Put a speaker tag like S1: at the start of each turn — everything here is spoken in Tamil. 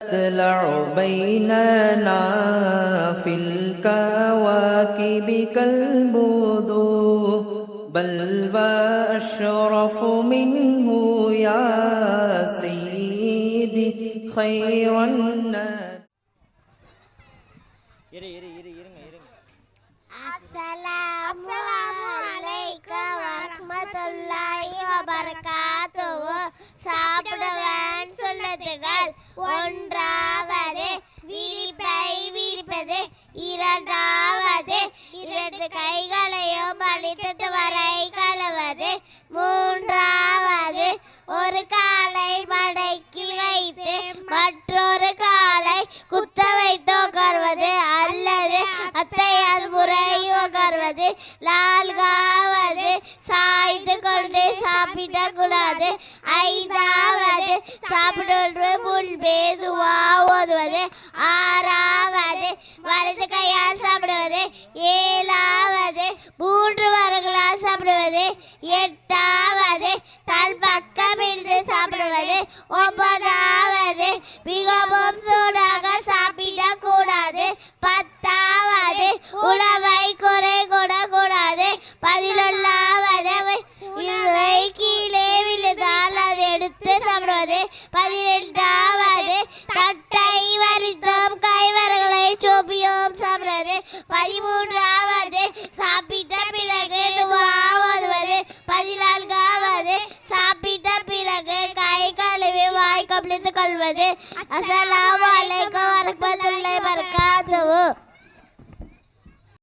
S1: تطلع بيننا في الكواكب كالبدور بل وأشرف منه يا سيدي خير الناس.
S2: அஸ்ஸலாமு அலைக்கும் வரஹ்மத்துல்லாஹி வபரகாத்துஹு. சாப்பிடுவேன் சுன்னத்துகள். ஒன்றாவது விரிப்பை விரிப்பது. இரண்டாவது இரண்டு கைகளையும் மணித்தட்டு வரை கழுவது. மூன்றாவது ஒரு காலை மடக்கி வைத்து மற்றொரு காலை குத்த வைத்து உட்கார்வது அல்லது அத்தையால் முறை உட்கார்வது. நான்காவது சாய்த்து கொண்டு சாப்பிடக்கூடாது. ஐந்தாவது சாப்பிடுவது முன்பே துவா ஓதுவது. ஆறாவது வலது கையால் சாப்பிடுவது. ஏழாவது 3 வரங்களால் சாப்பிடுவது. எட்டாவது தன் பக்கம் இருந்து சாப்பிடுவது. 9வது மிகவும் சூடாக சாப்பிடக்கூடாது. 10வது உணவை குறை கூடாது. 11வது கீழே விழுந்தால் அதை எடுத்து சாப்பிடுவது. 12வது தட்டை வரித்தும் கைவரங்களை சோப்பியும் சாப்பிடுவது. 13வது சாப்பிட்ட பிறகு துவா ஓதுவது. 14வது சாப்பிட்ட பிறகு கை கழுவி வாய் கப்பித்து கொள்வது. அஸ்ஸலாமு அலைக்கும்.